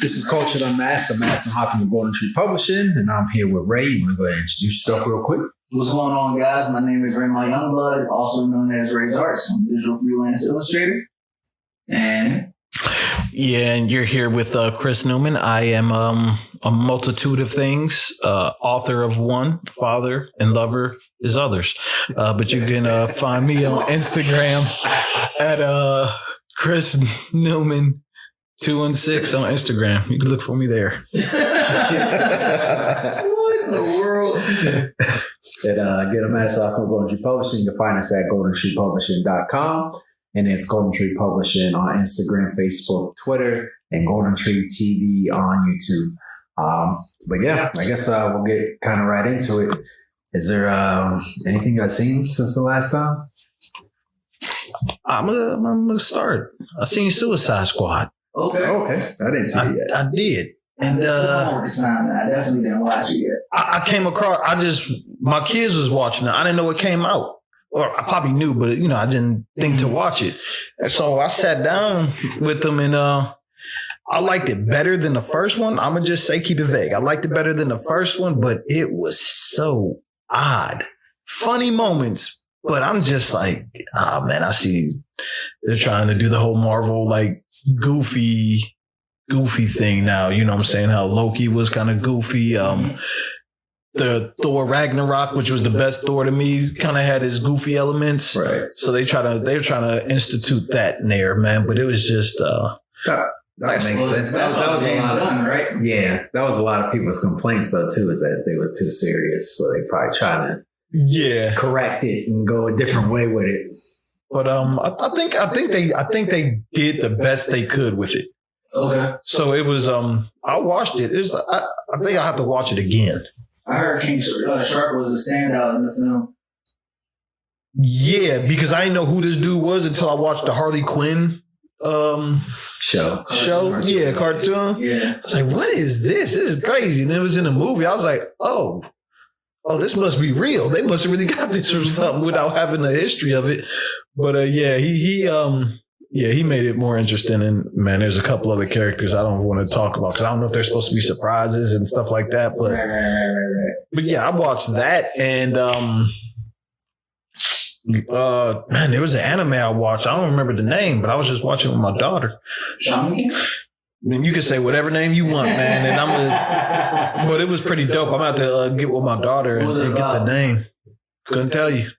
This is Culture Unmasked. I'm Master Hotham with Golden Tree Publishing, and I'm here with Ray. You want to go ahead and introduce yourself real quick? What's going on, guys? My name is Raymond Youngblood, also known as Ray's Arts. I'm a digital freelance illustrator. And you're here with Chris Newman. I am a multitude of things, author of one, father, and lover is others. But you can find me on Instagram at Chris Newman 216 on Instagram. You can look for me there. What in the world? And get a master off of Golden Tree Publishing. You can find us at goldentreepublishing.com. And it's Golden Tree Publishing on Instagram, Facebook, Twitter, and Golden Tree TV on YouTube. But yeah, I guess we'll get kind of right into it. Is there anything you guys seen since the last time? I'm gonna start. I seen Suicide Squad. Okay. I didn't see it yet. I did. And I definitely didn't watch it yet. I came across, my kids was watching it. I didn't know it came out. Or I probably knew, but I didn't think to watch it. And so I sat down with them and I liked it better than the first one. I'm going to just say, keep it vague. I liked it better than the first one, but it was so odd. Funny moments, but I'm just like, man, I see they're trying to do the whole Marvel, like, goofy thing now. You know what I'm saying? How Loki was kind of goofy. The Thor Ragnarok, which was the best Thor to me, kind of had his goofy elements. Right. So they're trying to institute that in there, man. But it was just that makes sense. That was a lot of right. Yeah, that was a lot of people's complaints though too, is that they was too serious. So they probably trying to correct it and go a different way with it. But I think they did the best they could with it. Okay. So it was I watched it. I think I'll have to watch it again. I heard King Shark was a standout in the film. Yeah, because I didn't know who this dude was until I watched the Harley Quinn show. Cartoon. Yeah. I was like, what is this? This is crazy. And it was in a movie. I was like, oh, this must be real. They must have really got this from something without having a history of it. But he made it more interesting. And man, there's a couple other characters I don't want to talk about because I don't know if they're supposed to be surprises and stuff like that. But Right. But yeah, I watched that and man, there was an anime I watched. I don't remember the name, but I was just watching with my daughter. Shaman? I mean, you can say whatever name you want, man. And but it was pretty dope. I'm about to get with my daughter and get the name. Couldn't tell you.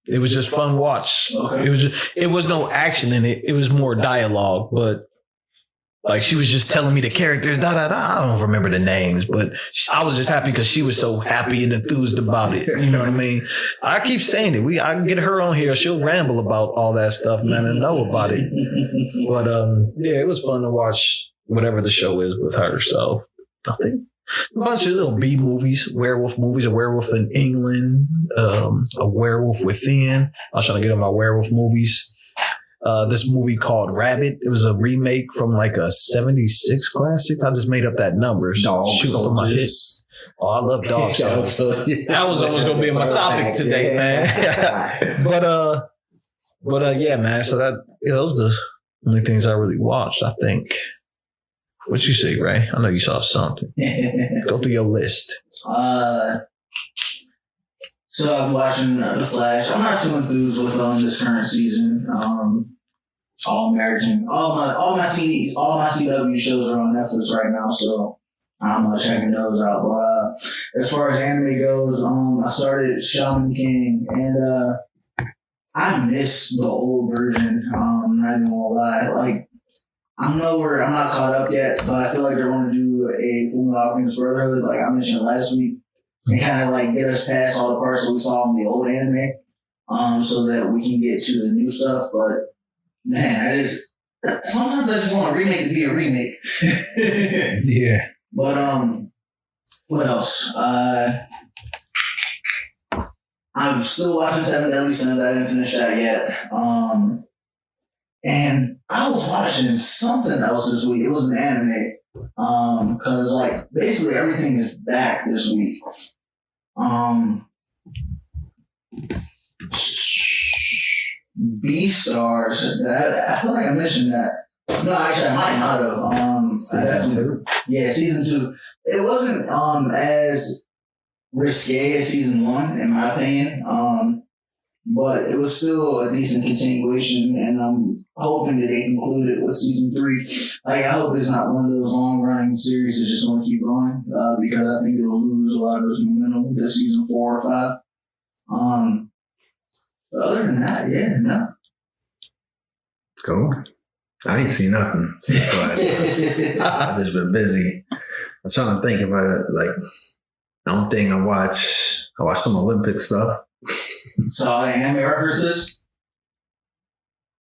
It was just fun watch. Okay. It was no action in it. It was more dialogue, but like she was just telling me the characters, I don't remember the names, but I was just happy because she was so happy and enthused about it. You know what I mean? I keep saying it. I can get her on here. She'll ramble about all that stuff, man, and know about it. But it was fun to watch whatever the show is with her. So I think a bunch of little B movies, werewolf movies, a werewolf in England, a werewolf within. I was trying to get on my werewolf movies. This movie called Rabbit. It was a remake from like a 76 classic. I just made up that number. Shooting from my head. Oh, I love dog shows. That was almost going to be in my topic today, man. But yeah, man. So those are the only things I really watched, I think. What you see, Ray? I know you saw something. Go through your list. So I'm watching The Flash. I'm not too enthused with this current season. All American, all my CW shows are on Netflix right now, so I'm checking those out. But as far as anime goes, I started Shaman King, and I miss the old version. I'm not even gonna lie. Like I'm not caught up yet, but I feel like they're going to do a Full Metal Alchemist Brotherhood, like I mentioned last week, and kind of like get us past all the parts that we saw in the old anime, so that we can get to the new stuff. But man, sometimes I just want a remake to be a remake. Yeah. But what else? I'm still watching Seven Deadly Sins. I didn't finish that yet. And I was watching something else this week. It was an anime. Cause like basically everything is back this week. Beastars. I feel like I mentioned that No, actually, I might not have. Season 2? Yeah, season 2. It wasn't as risque as season 1, in my opinion. But it was still a decent continuation, and I'm hoping that they conclude it with season 3. Like, I hope it's not one of those long-running series that just want to keep going, because I think it'll lose a lot of its momentum this season 4 or 5. But other than that, yeah, no. Cool. I ain't seen nothing since last time. I've just been busy. I'm trying to think if the only thing I watched some Olympic stuff. So, anime references?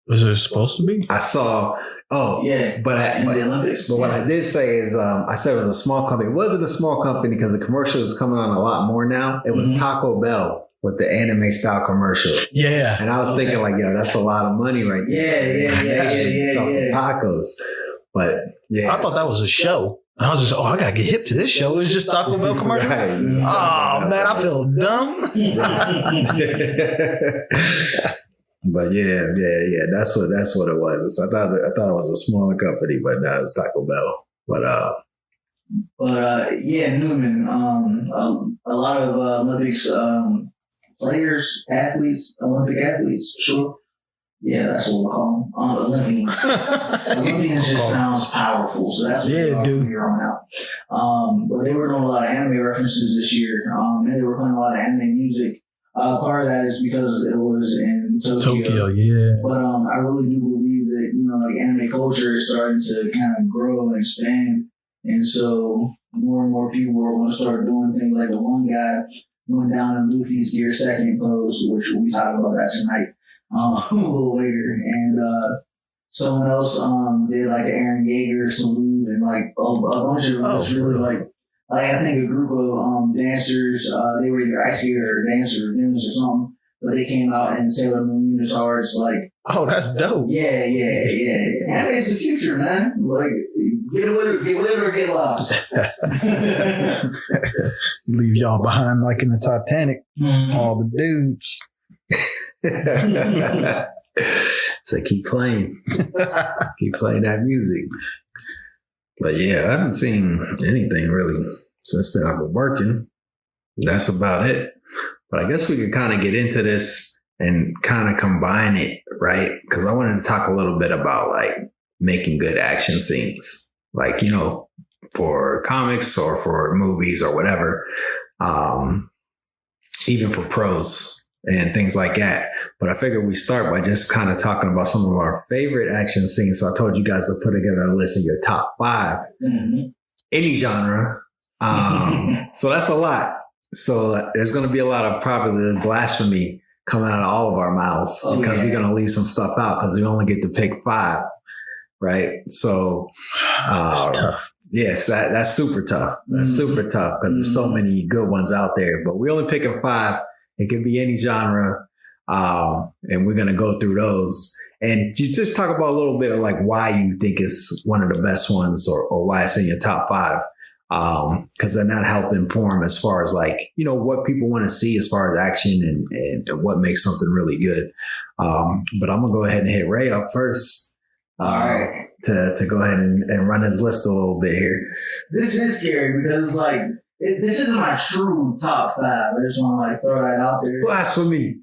Was it supposed to be? I saw, Yeah, but in the Olympics. But what I did say is, I said it was a small company. It wasn't a small company because the commercial is coming on a lot more now. It was Taco Bell with the anime style commercial. Yeah. And I was thinking that's a lot of money right there. Yeah. Sell some tacos. But yeah. I thought that was a show. And I was just, I gotta get hip to this show. It's just Taco Bell commercial. Right. Oh man, I feel dumb. Mm-hmm. But yeah. That's what it was. I thought it was a smaller company, but no, it's Taco Bell. But yeah, Newman. A lot of Olympics players, athletes, Olympic athletes. Sure. Yeah, that's what we'll call them. Olympians. Olympians just sounds powerful, so that's what we are from here on out. But they were doing a lot of anime references this year, and they were playing a lot of anime music. Part of that is because it was in Tokyo. Yeah. But I really do believe that anime culture is starting to kind of grow and expand, and so more and more people are going to start doing things like the one guy went down in Luffy's Gear Second pose, which we'll be talking about that tonight. A little later, and someone else did like the Aaron Yeager salute, and like a bunch of just really like I think a group of dancers. They were either ice skater or dancers or gyms or something, but they came out in Sailor Moon unitards. Like, oh, that's dope. Yeah. Anime's the future, man. Like, get with it or get lost. Leave y'all behind like in the Titanic. All the dudes. So keep playing that music. But yeah, I haven't seen anything really since then. I've been working. That's about it. But I guess we could kind of get into this and kind of combine it, right? Because I wanted to talk a little bit about like making good action scenes, like, for comics or for movies or whatever, even for pros and things like that. But I figured we start by just kind of talking about some of our favorite action scenes. So I told you guys to put together a list of your top 5, any genre. So that's a lot. So there's going to be a lot of probably blasphemy coming out of all of our mouths because we're going to leave some stuff out because we only get to pick 5. Right. So that's tough. Yes, that's super tough. That's super tough because there's so many good ones out there, but we only picking 5. It can be any genre. And we're going to go through those and you just talk about a little bit of like why you think it's one of the best ones or why it's in your top 5. Cause then that help inform as far as like, what people want to see as far as action and what makes something really good. But I'm going to go ahead and hit Ray up first. All right. To go ahead and run his list a little bit here. This is scary because like, this isn't my true top 5. I just want to like throw that out there. Blasphemy.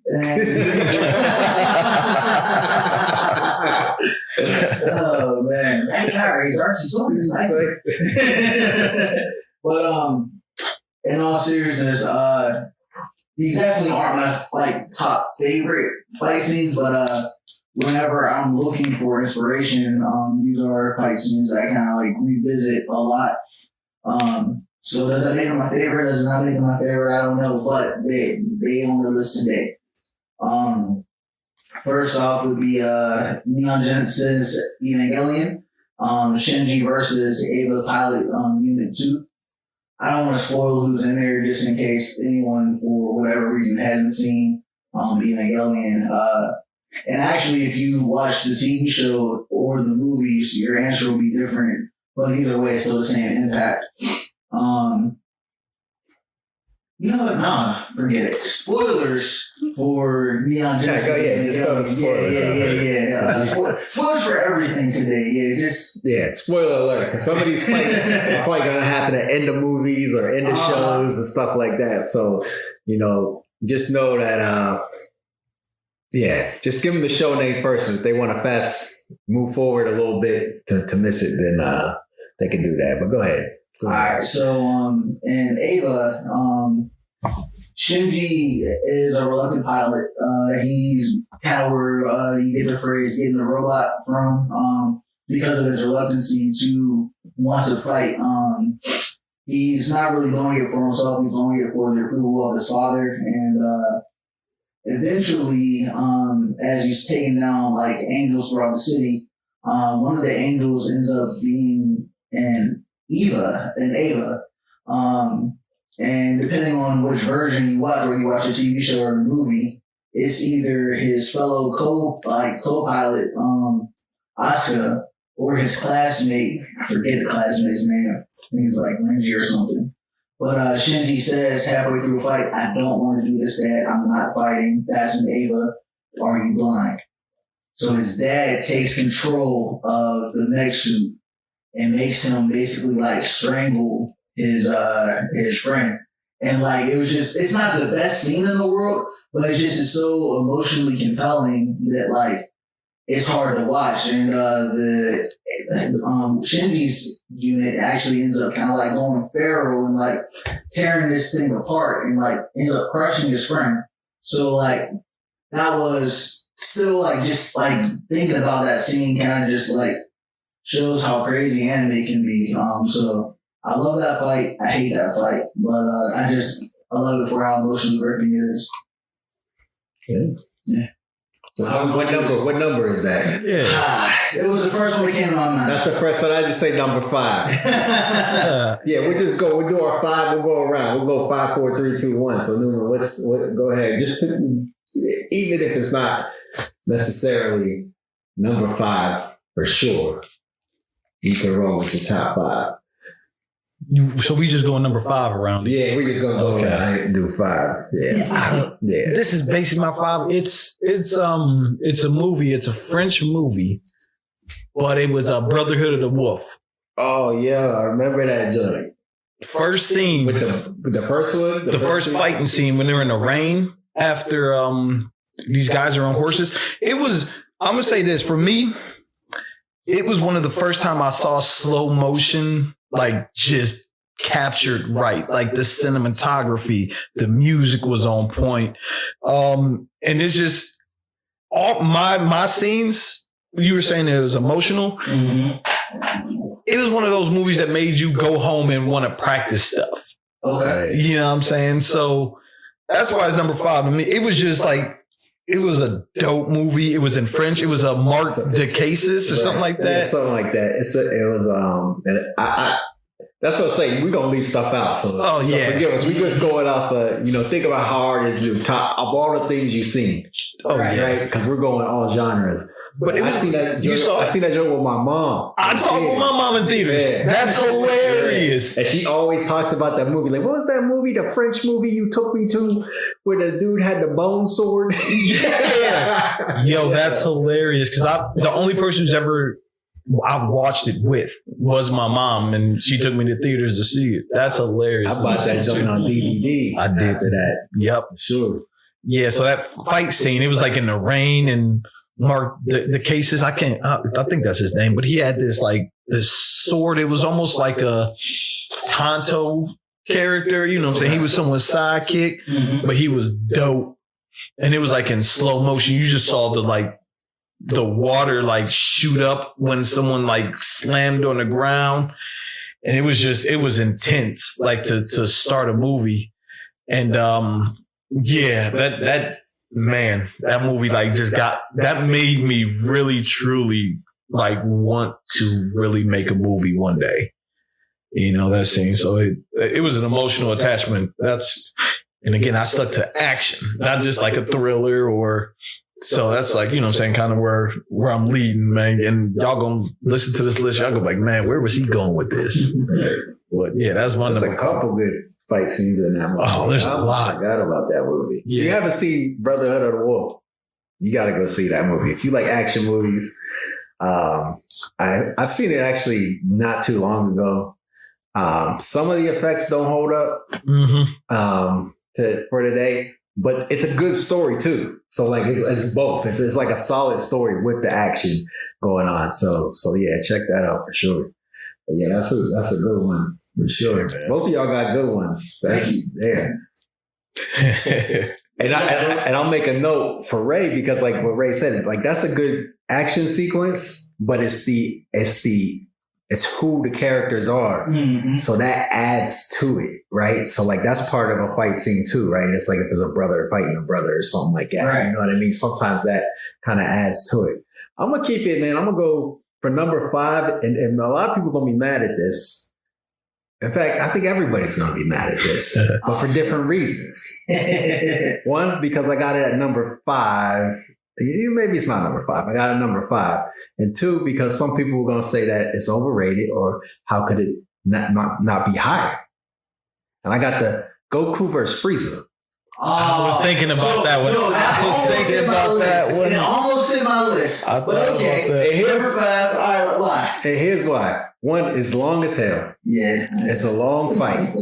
Oh man, that guy is actually so decisive. But in all seriousness, these definitely aren't my like top favorite fight scenes. But whenever I'm looking for inspiration, these are fight scenes that I kind of like revisit a lot. So does that make them my favorite? Does it not make them my favorite? I don't know, but they on the list today. First off would be Neon Genesis Evangelion, Shinji versus Ava Pilot Unit 2. I don't want to spoil who's in there just in case anyone for whatever reason hasn't seen Evangelion. And actually, if you watch the TV show or the movies, your answer will be different. But either way, it's still the same impact. You know what? Nah, forget it. Spoilers for Neon Genesis. Just go to spoilers. Yeah. Spoilers for everything today. Spoiler alert. 'Cause some of these fights are probably gonna happen at end of movies or end of shows and stuff like that. So, just know that just give them the show name first. And if they want to fast move forward a little bit to miss it, then they can do that. But go ahead. All right. So, in Ava, Shinji is a reluctant pilot. He's kind of where you get the phrase "getting a robot" from, because of his reluctancy to want to fight. He's not really doing it for himself. He's doing it for the approval of his father. And eventually, as he's taking down like angels throughout the city, one of the angels ends up being an Ava. And depending on which version you watch, whether you watch the TV show or the movie, it's either his fellow co-pilot, Asuka, or his classmate. I forget the classmate's name. I think he's like Renji or something. But Shinji says halfway through the fight, "I don't want to do this, Dad. I'm not fighting. That's an Ava. Are you blind?" So his dad takes control of the mech suit and makes him basically like strangle his friend. And like it's not the best scene in the world, but it's so emotionally compelling that like it's hard to watch. And the Shinji's unit actually ends up kind of like going feral and like tearing this thing apart and like ends up crushing his friend. So like that was still like just like thinking about that scene kind of just like shows how crazy anime can be. So I love that fight. I hate that fight, but I love it for how emotionally gripping it is. Yeah. So what number is that? Yeah. It was the first one that came to my mind. That's the first one. I just say number 5. We'll do our 5. We'll go around. We'll go 5, 4, 3, 2, 1. So Newman, go ahead. Just pick, even if it's not necessarily number 5 for sure, you can roll with the top 5. So we just going number 5 around. Yeah, we're just gonna go around and do 5. Yeah. This is basically my 5. It's a movie. It's a French movie, but it was a Brotherhood of the Wolf. Oh yeah, I remember that joint. First scene with the first one, the first fighting scene when they're in the rain after these guys are on horses. It was. I'm gonna say this for me. It was one of the first time I saw slow motion. Like just captured right, like the cinematography, the music was on point. And it's just all my scenes. You were saying it was emotional. Mm-hmm. It was one of those movies that made you go home and want to practice stuff. Okay. You know what I'm saying? So that's why it's number 5. I mean, it was just like, it was a dope movie. It was in French. It was a Marc de Cases or something like that. Yeah, something like that. That's what I'm saying. We're gonna leave stuff out. So forgive us. We just going off. Think about how hard it is to top of all the things you've seen. Right? Because we're going all genres. But I seen that joke with my mom. I saw it with my mom in theaters. Yeah. That's hilarious. And she always talks about that movie. Like, what was that movie? The French movie you took me to where the dude had the bone sword? Yeah. Yo, that's hilarious. Because the only person who's ever I've watched it with was my mom, and she took me to theaters to see it. That's hilarious. I bought that joint on DVD. I did after that. Yep. Sure. Yeah. So that fight scene, it was like in the rain and Marc the Cases. I think that's his name, but he had this sword. It was almost like a Tonto character. You know what I'm saying? He was someone's sidekick, but he was dope. And it was like in slow motion. You just saw the water shoot up when someone slammed on the ground. And it was intense, to start a movie. And, that movie that made me really, truly want to really make a movie one day. You know, that scene. So it was an emotional attachment. And again, I stuck to action, not just like a thriller so that's you know what I'm saying, kind of where I'm leading, man. And y'all gonna listen to this list. Y'all go man, where was he going with this? But yeah, that's my There's number a couple good fight scenes in that movie. Oh, there's a I lot. forgot about that movie. Yeah. You haven't seen Brotherhood of the Wolf, you got to go see that movie. If you like action movies, I've seen it actually not too long ago. Some of the effects don't hold up for today, but it's a good story too. So like it's both. It's like a solid story with the action going on. So yeah, check that out for sure. But yeah, that's a good one for sure. Yeah, both of y'all got good ones. That's yeah. And I'll make a note for Ray because like what Ray said, like that's a good action sequence, but it's who the characters are. Mm-hmm. So that adds to it, right? So like that's part of a fight scene too, right? It's like if it's a brother fighting a brother or something like that. Right. You know what I mean? Sometimes that kind of adds to it. I'm gonna keep it, man. I'm gonna go for number 5, and a lot of people are gonna be mad at this. In fact, I think everybody's going to be mad at this, but for different reasons. One, because I got it at number 5. Maybe it's not number 5. I got it at number 5. And 2, because some people are going to say that it's overrated or how could it not be higher? And I got the Goku versus Frieza. I was thinking about that one. No, I was thinking about that one. It almost hit my list. But okay, number 5. All right, why? And here's why. One is long as hell. Yeah. It's a long fight.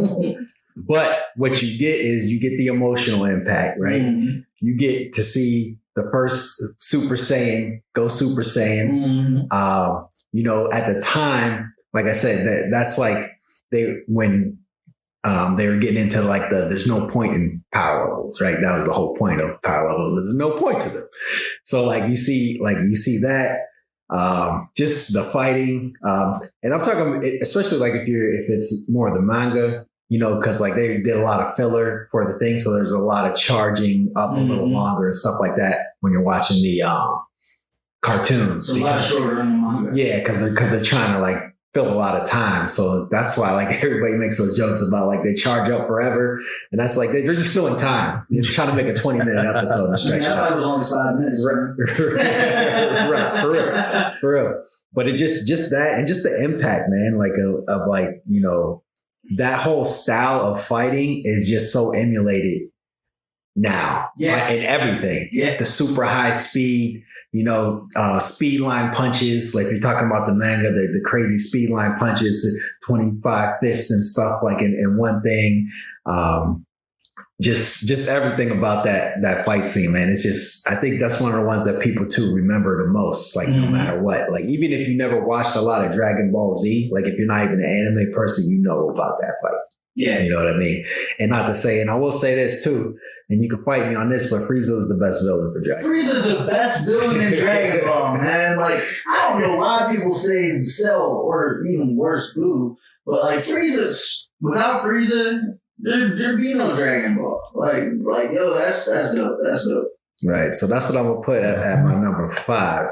But what you get is you get the emotional impact, right? Mm-hmm. You get to see the first Super Saiyan go Super Saiyan. Mm-hmm. At the time, like I said, that's like when they were getting into like there's no point in power levels, right? That was the whole point of power levels. There's no point to them. So you see that. Just the fighting, and I'm talking especially like if it's more of the manga, because like they did a lot of filler for the thing, so there's a lot of charging up a little longer and stuff like that when you're watching the cartoons. It's a lot shorter than the manga. Yeah, because they're trying to like fill a lot of time, so that's why like everybody makes those jokes about like they charge up forever, and that's like they're just filling time. They're trying to make a 20-minute episode and stretch it out. That was only 5 minutes. Right, for real. But it just that and just the impact, man, like of like that whole style of fighting is just so emulated now. Yeah, in everything. Yeah, the super high speed. Speed line punches, like if you're talking about the manga, the crazy speed line punches, 25 fists and stuff like in one thing. Just everything about that fight scene, man. It's just, I think that's one of the ones that people too remember the most, like no matter what. Like even if you never watched a lot of Dragon Ball Z, like if you're not even an anime person, you know about that fight. Yeah. You know what I mean? And not to say, and I will say this too, and you can fight me on this, but Frieza is the best villain for Dragon Ball. Frieza's the best villain in Dragon Ball, man. Like, I don't know why people say Cell or even worse, Boo, but like Frieza's, without Frieza, there'd be no Dragon Ball. Like, yo, that's dope. That's dope. Right. So that's what I'm gonna put at my number 5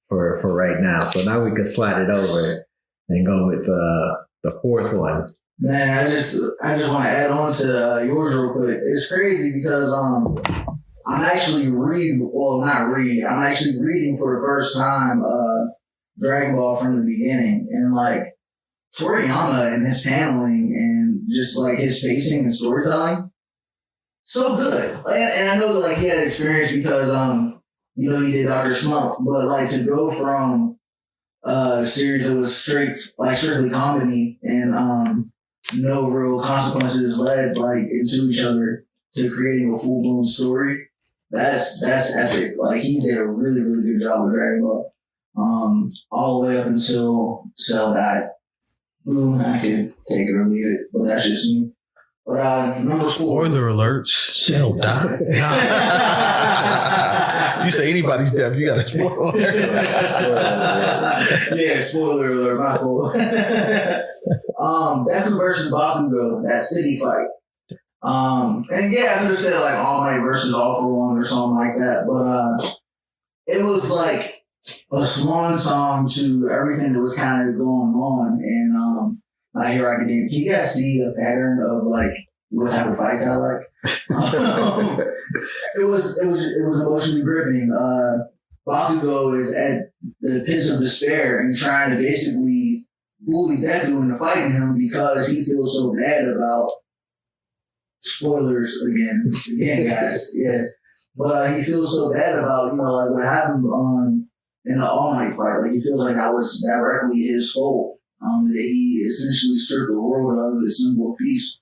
for right now. So now we can slide it over and go with the 4th one. Man, I just want to add on to yours real quick. It's crazy because I'm actually reading for the first time Dragon Ball from the beginning, and like Toriyama and his paneling and just like his pacing and storytelling, so good. And I know that like he had experience because he did Dr. Slump, but like to go from a series that was strictly comedy and no real consequences led like into each other to creating a full-blown story. That's epic. Like he did a really, really good job with Dragon Ball. All the way up until Cell died. Boom, I could take it or leave it, but that's just me. But number 4. Spoiler alerts. Cell died. You say anybody's death, you got to spoil. Yeah, spoiler alert, my fault. Deku versus Bakugo, that city fight. And yeah, I could have said like All Might versus All For One or something like that, but it was like a swan song to everything that was kind of going on. And My Hero Academia, can you guys see a pattern of like what type of fights I like? It was emotionally gripping. Bakugo is at the pits of despair and trying to basically bully Deku into fighting him because he feels so bad about spoilers again, guys. Yeah, but he feels so bad about like what happened in the All Might fight. Like he feels like that was directly his fault. That he essentially stripped the world of its symbol of peace,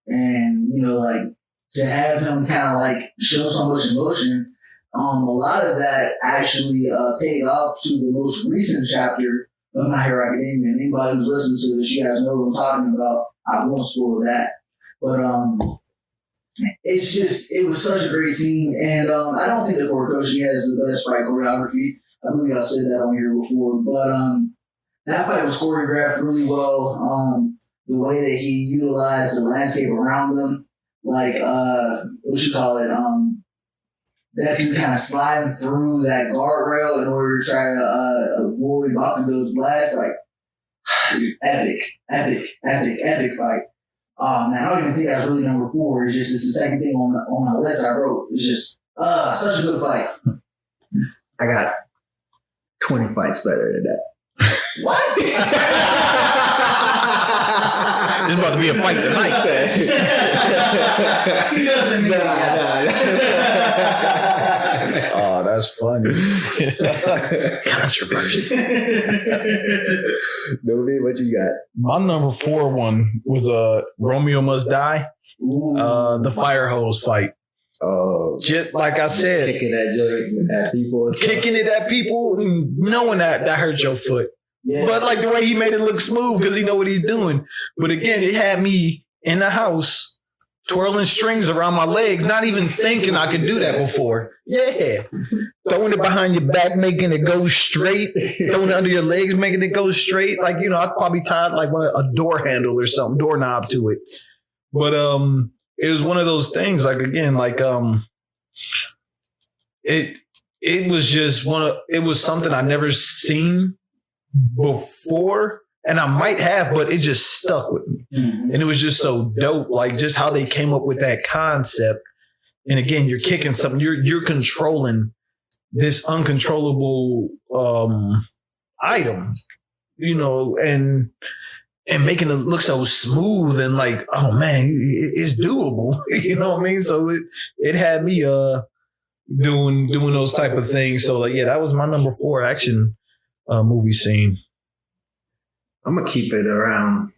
and like to have him kind of like show so much emotion. A lot of that actually paid off to the most recent chapter of My Hero Academia. And anybody who's listening to this, you guys know what I'm talking about. I won't spoil that. But it was such a great scene. And I don't think that Horikoshi has the best fight choreography. I believe I've said that on here before. But that fight was choreographed really well. The way that he utilized the landscape around them, like, that you kind of sliding through that guardrail in order to try to avoid Bakugo's blast. Like, epic fight. Man, I don't even think that's really number 4. It's the second thing on my list I wrote. It's just, such a good fight. I got 20 fights better than that. What? It's about to be a fight tonight. He doesn't mean that. Oh, that's funny. Controversy. Novi, what you got? My number 4 one was Romeo Must Die. The fire hose fight. Oh, Just like I said, kicking that joint at people, kicking it at people, knowing that hurt your foot. Yeah. But like the way he made it look smooth because he know what he's doing. But again, it had me in the house twirling strings around my legs, not even thinking I could do that before. Yeah. Throwing it behind your back, making it go straight. Throwing it under your legs, making it go straight. Like, I probably tied like a door handle or something, doorknob to it. But it was one of those things, like, again, like, it was just it was something I never seen before, and I might have, but it just stuck with me. Mm-hmm. And it was just so dope, like just how they came up with that concept. And again, you're kicking something, you're controlling this uncontrollable item, and making it look so smooth and like, oh man, it's doable. You know what I mean? So it had me doing those type of things. So like, yeah, that was my number 4 action movie scene. I'm gonna keep it around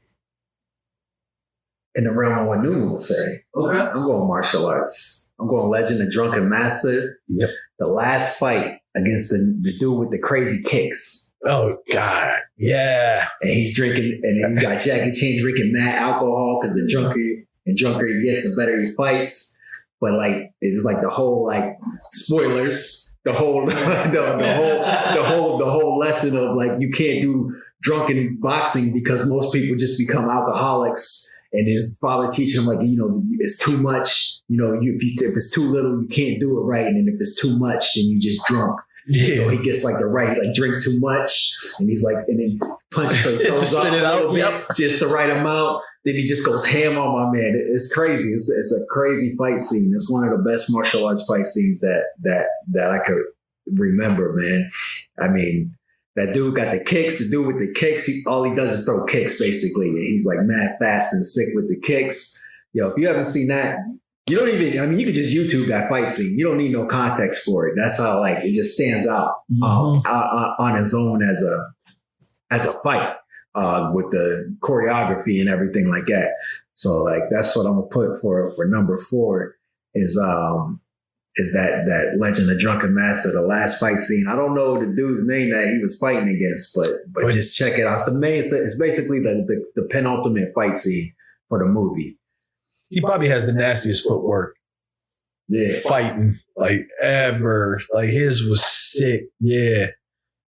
in the realm of what Newman would say. Okay. I'm going martial arts. I'm going Legend of Drunken Master. Yep. The last fight against the dude with the crazy kicks. Oh God, yeah. And he's drinking, and then you got Jackie Chan drinking mad alcohol because the drunker he gets, the better he fights. But like, it's like the whole like spoilers. The whole lesson of like, you can't do drunken boxing because most people just become alcoholics. And his father teaching him like, it's too much. If it's too little, you can't do it right. And then if it's too much, then you just drunk. Yeah. So he gets like the right, like drinks too much, and he's like, and then punches so he throws up it out. Yep. Just the right amount. Then he just goes ham on my man. It's crazy. It's a crazy fight scene. It's one of the best martial arts fight scenes that I could remember, man. I mean, that dude got the kicks. The dude with the kicks, all he does is throw kicks, basically. And he's like mad fast and sick with the kicks. Yo, if you haven't seen that, you don't even, you could just YouTube that fight scene. You don't need no context for it. That's how, like, it just stands out on its own as a fight with the choreography and everything like that. So, like, that's what I'm going to put for number 4 is that Legend of Drunken Master, the last fight scene. I don't know the dude's name that he was fighting against, but just check it out. It's basically the penultimate fight scene for the movie. He probably has the nastiest footwork. Yeah. Fighting like ever. Like his was sick. Yeah.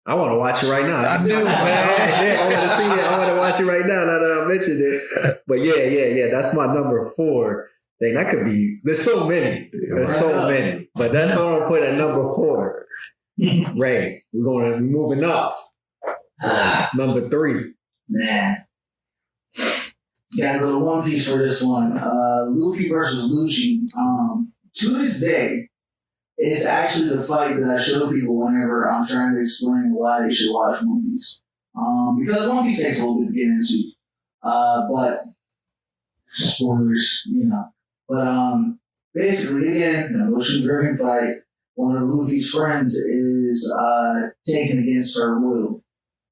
I want to watch it right now. I do, man. I want to see it. I want to watch it right now that I mentioned it. But yeah. That's my number 4. Dang, that could be, there's so many. But that's what I'm going to put at number 4. Ray, we're going to be moving up. Number 3. Man. Gotta go to One Piece for this one. Luffy versus Lucci. To this day, it's actually the fight that I show people whenever I'm trying to explain why they should watch One Piece. because One Piece takes a little bit to get into. But spoilers, But basically, again, Ocean Dragon fight. One of Luffy's friends is taken against her will,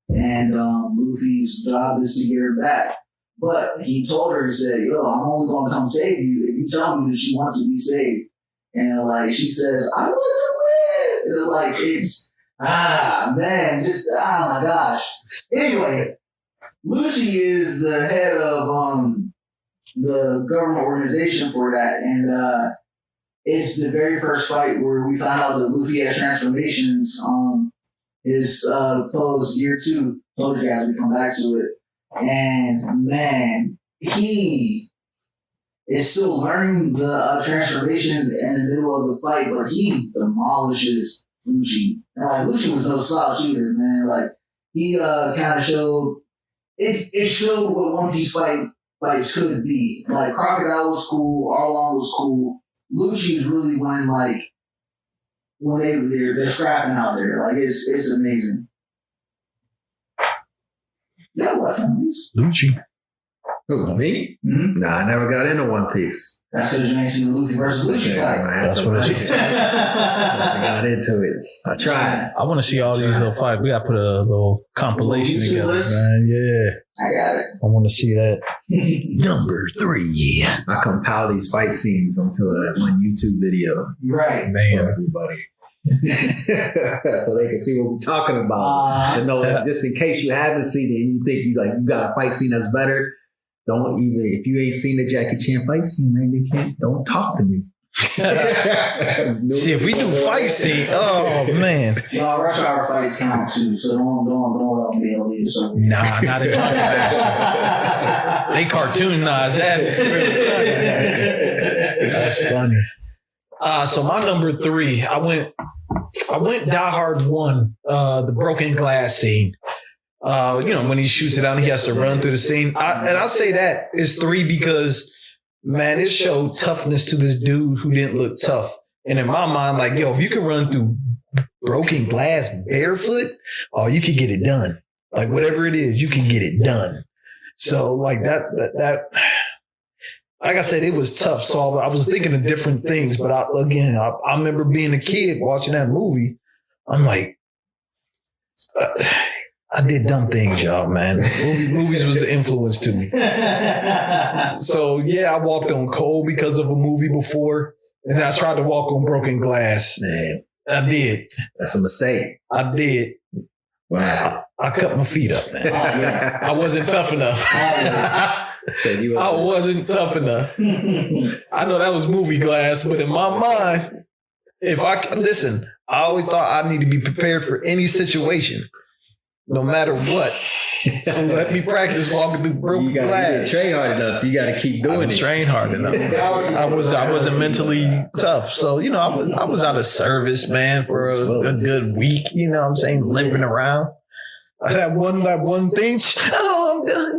and Luffy's job is to get her back. But he told her, he said, "Yo, I'm only going to come save you if you tell me that she wants to be saved." And like she says, "I want to live." And like it's man, just my gosh. Anyway, Lucci is the head of the government organization for that, and it's the very first fight where we found out that Luffy has transformations. His pose year 2. Told you guys we come back to it, and man, he is still learning the transformation in the middle of the fight, but he demolishes Lucci. And like Lucci was no slouch either, man. Like he kind of showed it showed what One Piece fights could be. Like Crocodile was cool, Arlong was cool. Lucci's really when they're scrapping out there. Like it's amazing. Yeah, watch One Piece. Lucci. Who, me? Mm-hmm. Nah, I never got into One Piece. That's because you ain't seen the Luffy versus Lucci fight. That's what it is. I got into it. I tried. I want to see all these little fights. We got to put a little compilation together, man. Yeah. I got it. I want to see that. Number 3. I compile these fight scenes onto one YouTube video. Right. Man. For everybody. So they can see what we're talking about. And know that just in case you haven't seen it and you think you got a fight scene that's better, don't even, if you ain't seen the Jackie Chan fight scene, man, don't talk to me. See, if we do fight scene, oh man. Y'all, rush hour fights count too, so don't let them be able to leave us over. Nah, not in Master. They cartoonize that. That's funny. So my number 3, I went Die Hard 1, the broken glass scene. When he shoots it out, he has to run through the scene. I say that is 3 because, man, it showed toughness to this dude who didn't look tough. And in my mind, like, yo, if you could run through broken glass barefoot, you could get it done. Like, whatever it is, you can get it done. So, like, that like I said, it was tough. So I was thinking of different things. But I remember being a kid watching that movie. I'm like, I did dumb things, y'all, man. Movies was the influence to me. So, yeah, I walked on coal because of a movie before. And I tried to walk on broken glass. Man, I did. that's a mistake. I did. Wow. I cut my feet up, man. I wasn't tough enough. I wasn't tough enough. I know that was movie glass, but in my mind, I always thought I need to be prepared for any situation, no matter what. So let me practice walking through broken glass. You train hard enough. You got to keep doing it. Train hard enough. I wasn't mentally tough, so I was out of service, man, for a good week. You know what I'm saying, limping around. I had one thing. Oh, I'm done.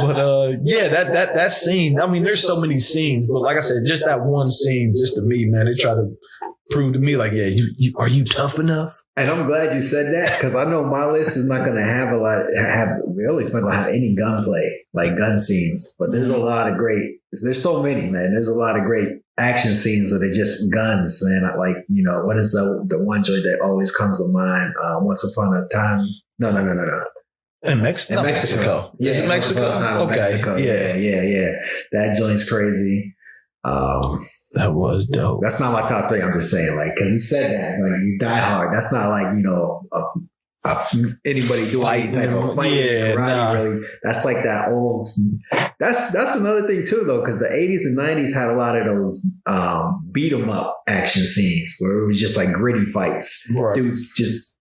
But yeah, that scene. I mean, there's so many scenes, but like I said, just that one scene, just to me, man, they try to prove to me, like, yeah, are you tough enough? And I'm glad you said that, because I know my list is not going to have it's not going to have any gunplay, like gun scenes. But there's a lot of there's so many, man. There's a lot of great action scenes that are just guns. And what is the one joint that always comes to mind? Once Upon a Time. No. In Mexico. Yeah, is it Mexico? Okay. Mexico. Yeah. That joint's crazy. That was dope. That's not my top 3. I'm just saying, like, because you said that, like, you Die Hard. That's not like, anybody doing any type of fighting, karate, really. That's like that old. That's another thing too, though, because the 80s and 90s had a lot of those beat 'em up action scenes where it was just like gritty fights. Right. Dudes just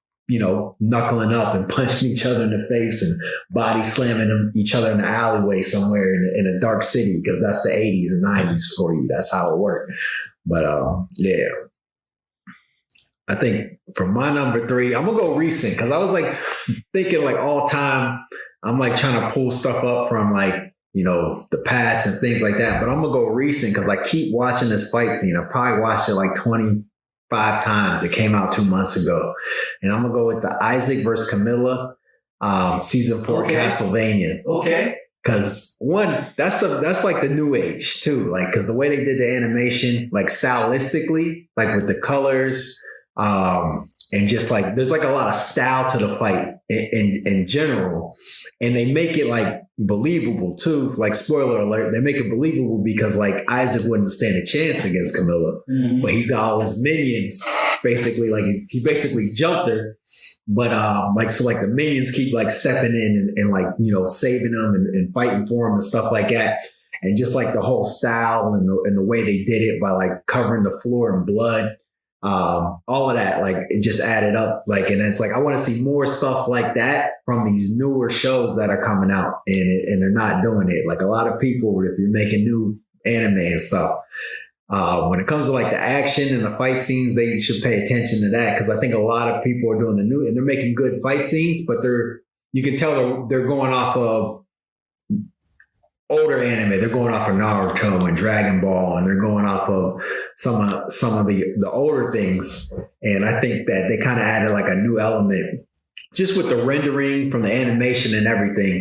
knuckling up and punching each other in the face and body slamming each other in the alleyway somewhere in a dark city, because that's the 80s and 90s for you. That's how it worked. But yeah. I think for my number 3, I'm gonna go recent, because I was like thinking like all time. I'm like trying to pull stuff up from like the past and things like that. But I'm gonna go recent because I keep watching this fight scene. I probably watched it like 25 5 times. It came out 2 months ago. And I'm going to go with the Isaac versus Camilla, season 4 Castlevania. Okay. Cause that's like the new age too. Like, cause the way they did the animation, like stylistically, like with the colors, and just like, there's like a lot of style to the fight in general. And they make it like believable too. Like, spoiler alert, they make it believable because like Isaac wouldn't stand a chance against Camilla, but he's got all his minions basically, like he basically jumped her. But like, so like the minions keep like stepping in and like, you know, saving them and fighting for them and stuff like that. And just like the whole style and the way they did it by like covering the floor in blood. All of that, like it just added up. Like, and it's like, I want to see more stuff like that from these newer shows that are coming out and they're not doing it. Like a lot of people, if you're making new anime and stuff, when it comes to like the action and the fight scenes, they should pay attention to that. Cause I think a lot of people are doing the new and they're making good fight scenes, but you can tell they're going off of older anime. They're going off of Naruto and Dragon Ball, and they're going off of some of the older things. And I think that they kind of added like a new element just with the rendering from the animation and everything.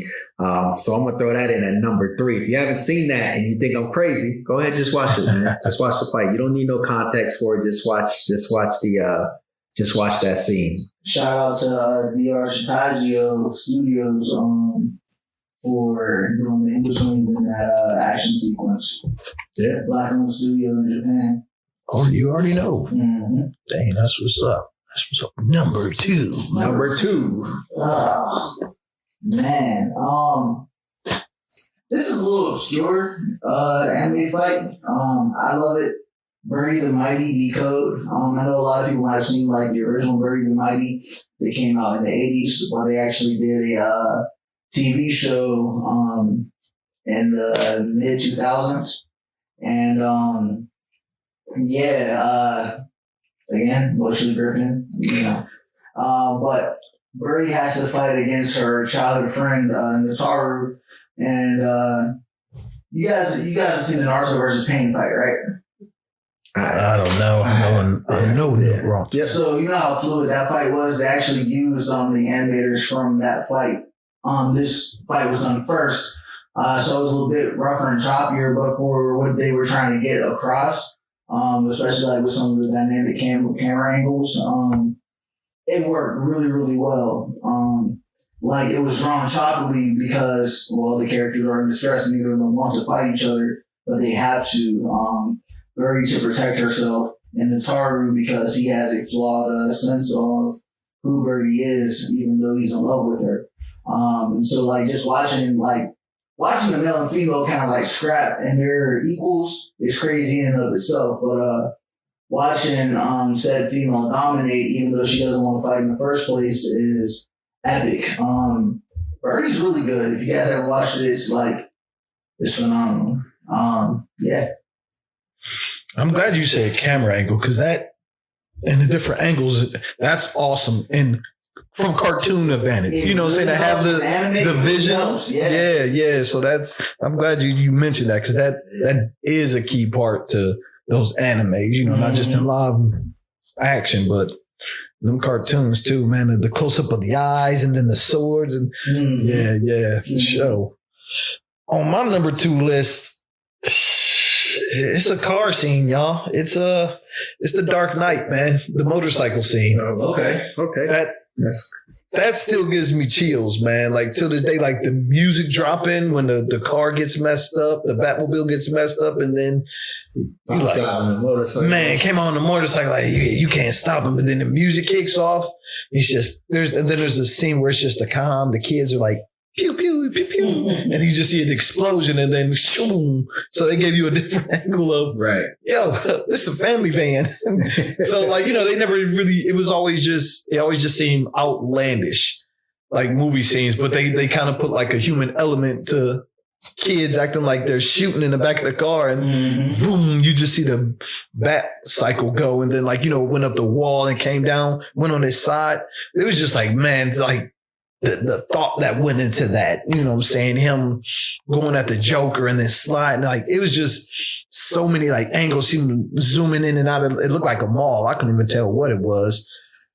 So I'm gonna throw that in at number 3. If you haven't seen that and you think I'm crazy, go ahead, just watch it, man. Just watch the fight. You don't need no context for it. Just watch that scene. Shout out to DR Chicago Studios for doing the in-betweens in that action sequence. Yeah. Black-owned studio in Japan. Oh, you already know. Mm-hmm. Dang, that's what's up. That's what's up. Number 2. Number 2. Man. This is a little obscure anime fight. I love it. Birdie the Mighty Decode. I know a lot of people might have seen like the original Birdie the Mighty. They came out in the 80s, but they actually did a TV show in the mid 2000s, and again, Bushly Griffin, you know, but Birdie has to fight against her childhood friend Nataru, and you guys have seen the Naruto versus Pain fight, right? I don't know. I know wrong. Yeah. So you know how fluid that fight was. They actually used the animators from that fight. This fight was done first, so it was a little bit rougher and choppier, but for what they were trying to get across, especially like with some of the dynamic camera angles, it worked really, really well. Like it was drawn choppily because, well, the characters are in distress and neither of them want to fight each other, but they have to. Birdie to protect herself, and Nataru because he has a flawed sense of who Birdie is, even though he's in love with her. And so like just watching the male and female kind of like scrap and they're equals is crazy in and of itself. But watching said female dominate even though she doesn't want to fight in the first place is epic. Birdie's really good. If you guys ever watched it, it's phenomenal. Yeah. I'm glad you said camera angle because that and the different angles, that's awesome. And from cartoon advantage, you know, saying to have the vision. Yeah. So I'm glad you mentioned that because that is a key part to those animes, you know, not just in live action, but them cartoons too, man. The close up of the eyes and then the swords and for sure. On my number 2 list, it's a car scene, y'all. It's the Dark Knight, man. The motorcycle scene. Okay. That still gives me chills, man. Like till this day, like the music dropping when the car gets messed up, the Batmobile gets messed up, and then you like, man, came on the motorcycle, like you can't stop him. But then the music kicks off. It's just there's a scene where it's just a calm. The kids are like pew pew pew pew, and you just see an explosion, and then shoom. So they gave you a different angle of yo, this is a family van. So like they never really. It always just seemed outlandish, like movie scenes. But they kind of put like a human element to kids acting like they're shooting in the back of the car, and boom, you just see the bat cycle go, and then like went up the wall and came down, went on his side. It was just like man, it's like. the thought that went into that, you know what I'm saying? Him going at the Joker and then sliding, like it was just so many like angles, him zooming in and out. It looked like a mall. I couldn't even tell what it was.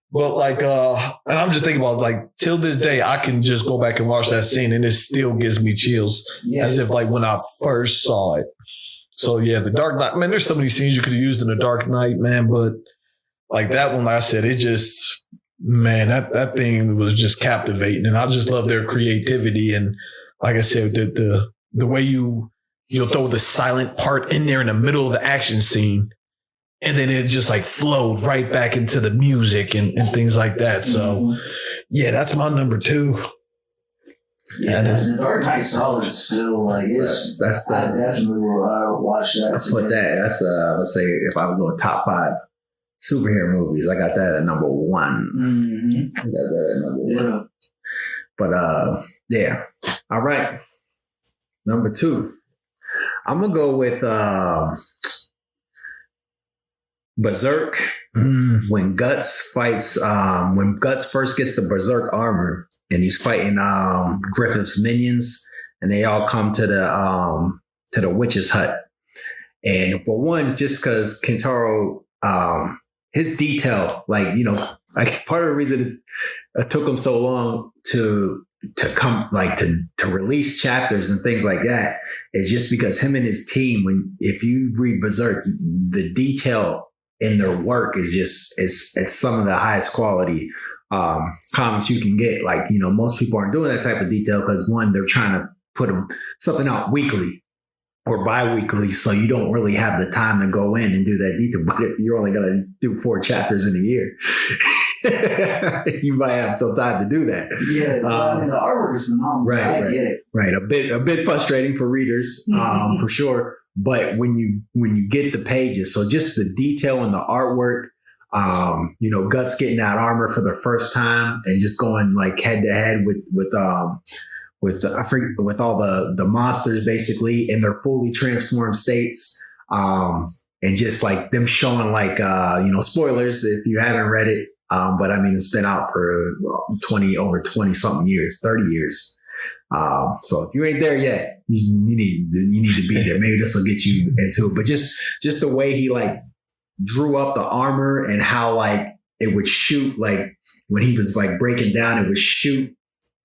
But like, and I'm just thinking about like till this day, I can just go back and watch that scene and it still gives me chills as if like when I first saw it. So yeah, the Dark Knight, man, there's so many scenes you could have used in the Dark Knight, man, but like that one, like I said, it just, man, that thing was just captivating. And I just love their creativity. And like I said, the way you'll throw the silent part in there in the middle of the action scene. And then it just like flowed right back into the music and things like that. So yeah, that's my number 2. Yeah, the Dark Knight Solid still like it's. I definitely will watch that. Let's put that. That's let's say if I was doing top 5 superhero movies, I got that at number 1. Mm-hmm. I got that at number 1. But yeah. All right. Number 2. I'm gonna go with Berserk. When Guts fights, when Guts first gets the Berserk armor and he's fighting Griffith's minions, and they all come to the witch's hut. And for one, just because Kentaro, his detail, like, you know, like part of the reason it took him so long to come, like to release chapters and things like that, is just because him and his team, if you read Berserk, the detail in their work is just, it's some of the highest quality comics you can get. Like, you know, most people aren't doing that type of detail because one, they're trying to put something out weekly or bi-weekly, so you don't really have the time to go in and do that detail. But if you're only going to do 4 chapters in a year, you might have some time to do that. Yeah, I mean, the artwork is phenomenal. Right, I get it. Right, a bit frustrating for readers, for sure. But when you get the pages, so just the detail in the artwork, you know, Guts getting that armor for the first time and just going like head to head with all the monsters basically in their fully transformed states, and just like them showing like you know, spoilers if you haven't read it, but I mean it's been out for 20 something years, 30 years. So if you ain't there yet, you need to be there. Maybe this will get you into it. But just the way he like drew up the armor and how like it would shoot, like when he was like breaking down, it would shoot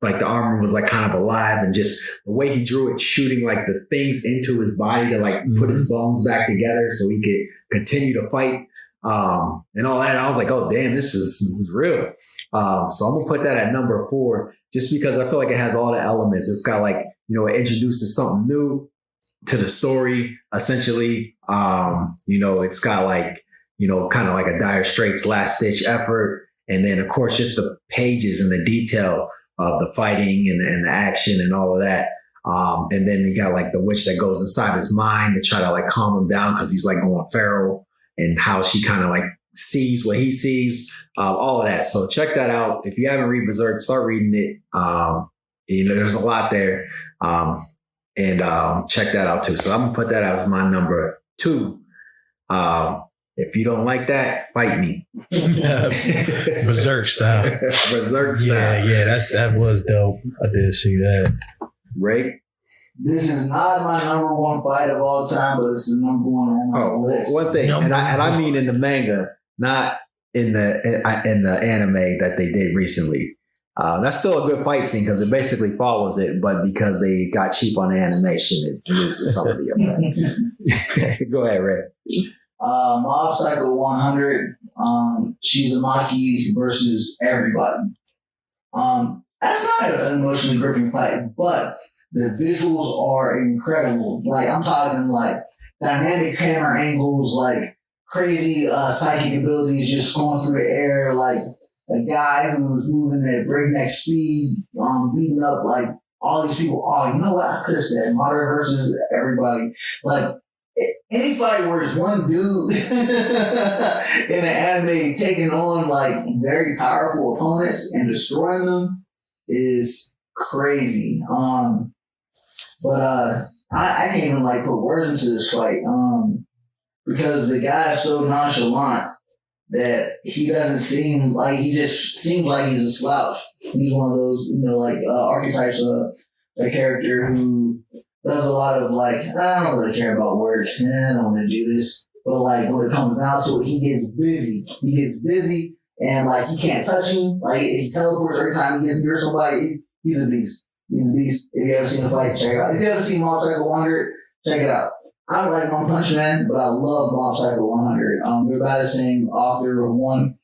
like the armor was like kind of alive, and just the way he drew it, shooting like the things into his body to like put his bones back together so he could continue to fight, and all that. And I was like, oh damn, this is real. So I'm gonna put that at number 4, just because I feel like it has all the elements. It's got like, you know, it introduces something new to the story, essentially. You know, it's got like, you know, kind of like a Dire Straits last ditch effort. And then of course, just the pages and the detail of the fighting and the action and all of that. And then you got like the witch that goes inside his mind to try to like calm him down because he's like going feral, and how she kind of like sees what he sees, all of that. So check that out. If you haven't read Berserk, start reading it. You know, there's a lot there. And check that out too. So I'm gonna put that out as my number 2. If you don't like that, fight me. Berserk style. Berserk style. Yeah, that was dope. I did see that. Ray? This is not my number 1 fight of all time, but it's the number 1 on my list. One thing, and I mean in the manga, not in the anime that they did recently. That's still a good fight scene because it basically follows it, but because they got cheap on the animation, it loses some of the effect. Go ahead, Ray. Mob Psycho 100, Shizumaki versus everybody. That's not an emotionally gripping fight, but the visuals are incredible. Like, I'm talking like dynamic camera angles, like crazy psychic abilities just going through the air, like a guy who's moving at breakneck speed, beating up like all these people. Oh, you know what? I could have said Madara versus everybody. Like, any fight where it's one dude in an anime taking on like very powerful opponents and destroying them is crazy. But I can't even like put words into this fight, because the guy is so nonchalant that he doesn't seem like, he just seems like he's a slouch. He's one of those, archetypes of a character who does a lot of I don't really care about work. I don't want to do this. But when it comes down to it, he gets busy. And he can't touch him. He teleports every time he gets near somebody. He's a beast. If you ever seen a fight, check it out. If you ever seen Mob Psycho 100, check it out. I don't like One Punch Man, but I love Mob Psycho 100. They're by the same author of one.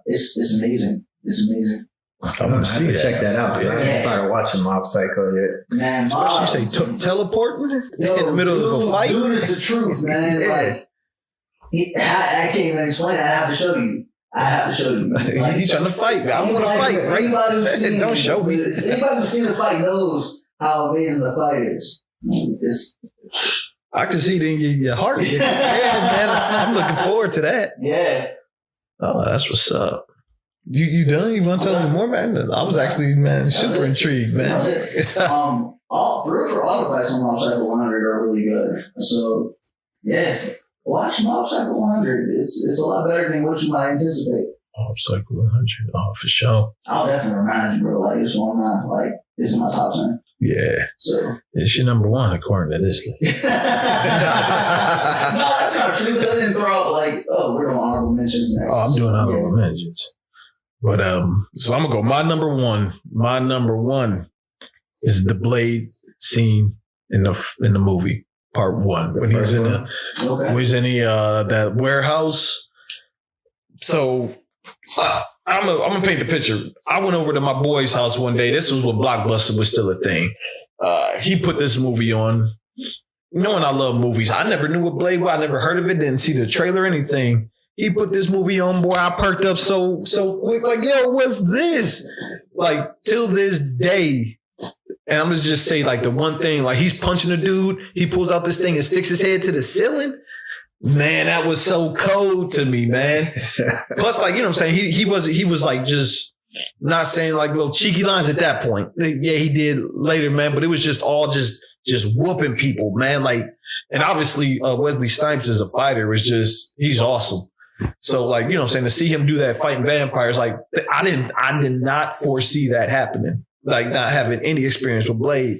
It's amazing. It's amazing. I'm gonna see check that out. Yeah. I haven't started watching Mob Psycho yet. Man, especially you say teleporting in the middle of a fight. Dude, is the truth, man. I can't even explain it. I have to show you. He's trying to fight. I want to fight, right? Don't show me. Anybody who's seen the fight knows how amazing the fight is. I can see it in your heart. Yeah, man. I'm looking forward to that. Yeah. Oh, that's what's up. You done? You want to tell me more, man? I was actually, super intrigued, man. All the fights on Mob Psycho 100 are really good. So, yeah, watch Mob Psycho 100. It's a lot better than what you might anticipate. Mob Psycho 100, for sure. I'll definitely remind you, bro. This one, this is my top 10. Yeah. So it's your number one according to this list. No, that's not true. I didn't throw out we're doing honorable mentions next. I'm doing honorable mentions. But so I'm gonna go. My number one is the Blade scene in the movie, part one, when he's in that warehouse. So I'm gonna paint the picture. I went over to my boy's house one day. This was when Blockbuster was still a thing. He put this movie on. Knowing I love movies, I never knew what Blade was. I never heard of it. Didn't see the trailer or anything. He put this movie on, boy. I perked up so quick. Yo, what's this? Till this day. And I'm gonna just say, the one thing, he's punching a dude. He pulls out this thing and sticks his head to the ceiling. Man, that was so cold to me, man. Plus, you know what I'm saying? He was just not saying little cheeky lines at that point. Yeah, he did later, man. But it was just all just whooping people, man. And obviously, Wesley Snipes as a fighter he's awesome. So, you know what I'm saying, to see him do that fighting vampires, I did not foresee that happening. Not having any experience with Blade.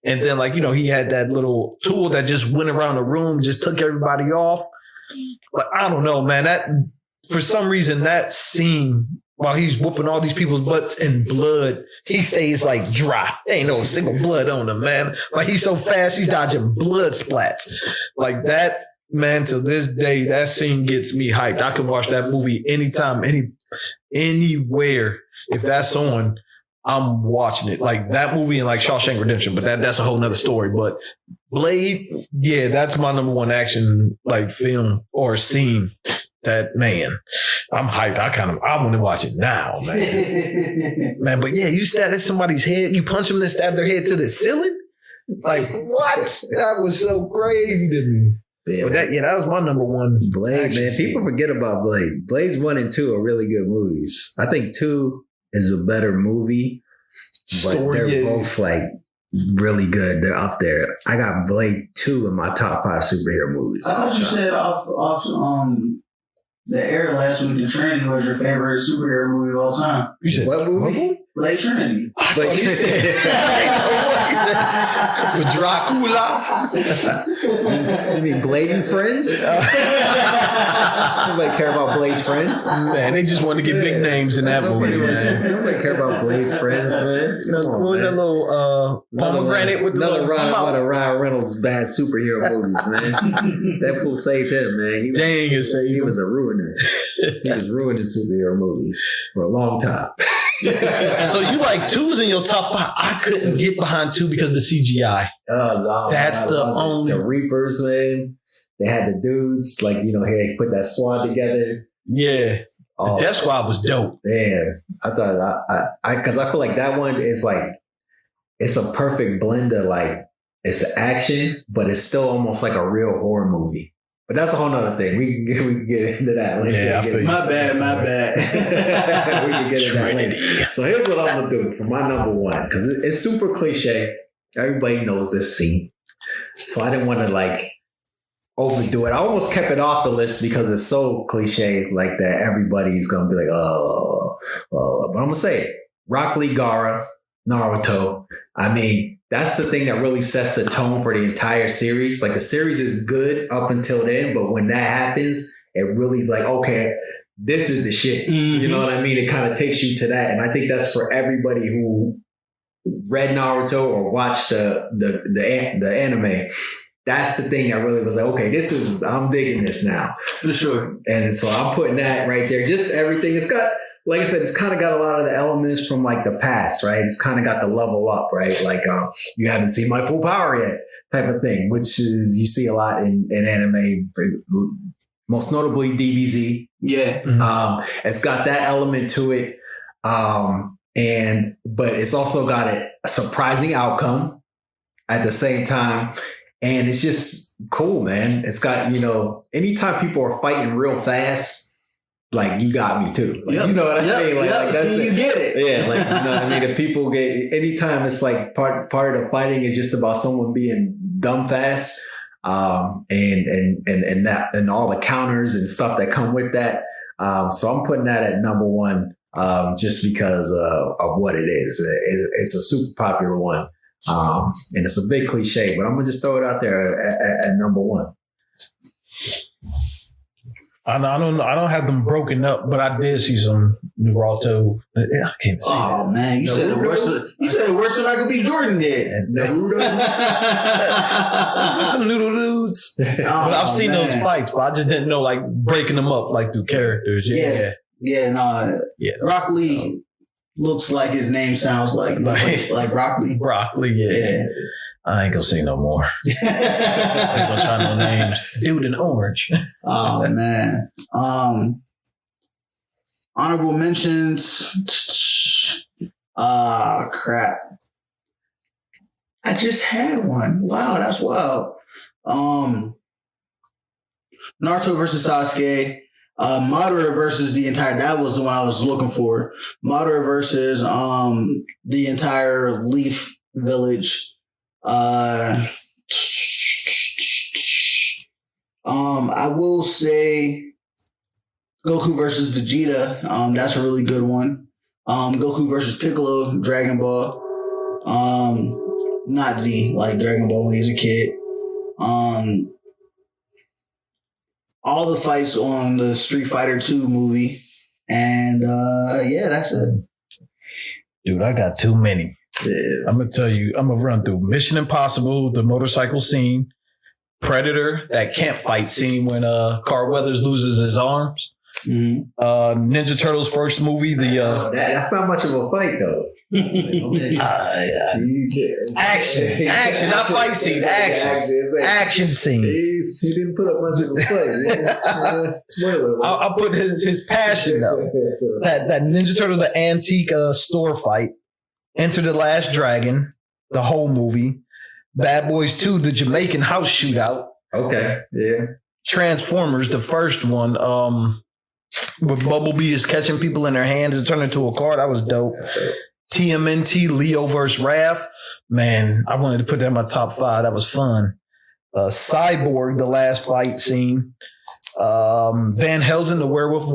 And then, he had that little tool that just went around the room, just took everybody off. I don't know, man. That, for some reason, that scene, while he's whooping all these people's butts in blood, he stays dry. There ain't no single blood on him, man. He's so fast, he's dodging blood splats. That. Man, to this day, that scene gets me hyped. I can watch that movie anytime, anywhere. If that's on, I'm watching it. That movie and Shawshank Redemption, but that's a whole nother story. But Blade, yeah, that's my number one action film or scene. That, man, I'm hyped. I want to watch it now, man. Man, but yeah, you stab at somebody's head, you punch them and stab their head to the ceiling? What? That was so crazy to me. Yeah, but that was my number one. Blade, man. People forget about Blade. Blades 1 and 2 are really good movies. I think 2 is a better movie, but they're both really good. They're up there. I got Blade 2 in my top 5 superhero movies. I thought you said off the air last week that Trinity was your favorite superhero movie of all time. You said what movie? Blade Trinity. But he said with Dracula. You mean Blade and Friends? Nobody care about Blade's friends. Man, they just want to get big names in that movie, man. Nobody care about Blade's friends, man. What was that little pomegranate with another one of Ryan Reynolds' bad superhero movies, man? That fool saved him, man. He was a ruiner. He was ruining superhero movies for a long time. So you like 2's in your top 5. I couldn't get behind 2 because of the CGI. Oh, no. That's the only. The Reapers, man. They had the dudes, here they put that squad together. Yeah. The Death Squad was dope. Yeah. I thought, because I feel like that one is it's a perfect blend of it's action, but it's still almost like a real horror movie. But that's a whole nother thing. We can get into that. My bad. We can get into that later. So here's what I'm going to do for my number one, because it's super cliche. Everybody knows this scene. So I didn't want to overdo it. I almost kept it off the list because it's so cliche that everybody's going to be oh. But I'm going to say it. Rock Lee Gaara, Naruto. I mean, that's the thing that really sets the tone for the entire series. Like the series is good up until then, but when that happens, it really is like, okay, this is the shit. Mm-hmm. You know what I mean? It kind of takes you to that. And I think that's for everybody who read Naruto or watched the anime. That's the thing that really was like, okay, I'm digging this now. For sure. And so I'm putting that right there. Just everything. It's got, like I said, it's kind of got a lot of the elements from like the past, right? It's kind of got the level up, right? Like you haven't seen my full power yet type of thing, which is you see a lot in anime, most notably DBZ. Yeah. It's got that element to it. But it's also got a surprising outcome at the same time. And it's just cool, man. It's got, anytime people are fighting real fast, like you got me too. Like, you know what I mean? Like that's you get it. Yeah, like, you know what I mean? If people anytime it's like part of the fighting is just about someone being dumb fast, and that and all the counters and stuff that come with that. So I'm putting that at number one, just because of what it is. It's a super popular one. And it's a big cliche, but I'm gonna just throw it out there at number one. I don't have them broken up, but I did see some Naruto. I can't see that. Oh man, you said the worst. You said the worst that Michael B. Jordan did. Some noodle dudes. But I've seen those fights, but I just didn't know like breaking them up like through characters. Yeah. Rock Lee looks like his name sounds like Rock Lee. Broccoli, yeah. I ain't gonna say no more. I ain't gonna try no names. Dude in orange. Oh man. Honorable mentions. Crap. I just had one. Wow, that's wild. Naruto versus Sasuke. Madara versus the entire, that was the one I was looking for. Madara versus the entire Leaf Village. I will say Goku versus Vegeta. That's a really good one. Goku versus Piccolo, Dragon Ball. Not Z, like Dragon Ball when he was a kid. All the fights on the Street Fighter 2 movie. And that's it. Dude, I got too many. Yeah. I'm going to tell you, I'm going to run through Mission Impossible, the motorcycle scene, Predator, that camp fight scene when Carl Weathers loses his arms. Mm-hmm. Ninja Turtles first movie, that's not much of a fight though. Action, not fight scene, action scene. He didn't put up much of a fight. I'll put his passion though. That Ninja Turtle, the antique store fight, Enter the Last Dragon, the whole movie, Bad Boys 2, the Jamaican house shootout. Okay, yeah. Transformers, the first one, where Bumblebee is catching people in their hands and turning into a car. That was dope. TMNT, Leo versus Raph. Man, I wanted to put that in my top 5. That was fun. Cyborg, the last fight scene. Van Helsing, the werewolf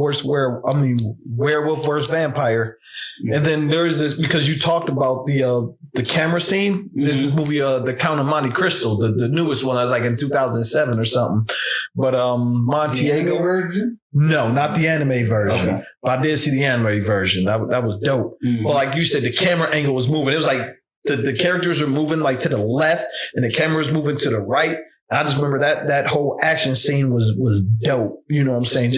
versus vampire. And then there's this, because you talked about the camera scene. There's this movie, The Count of Monte Cristo, the newest one. I was like in 2007 or something. But Montiago version? No, not the anime version. Okay. But I did see the anime version. That was dope. Mm-hmm. But like you said, the camera angle was moving. It was like the characters are moving like to the left and the camera is moving to the right. And I just remember that whole action scene was dope. You know what I'm saying?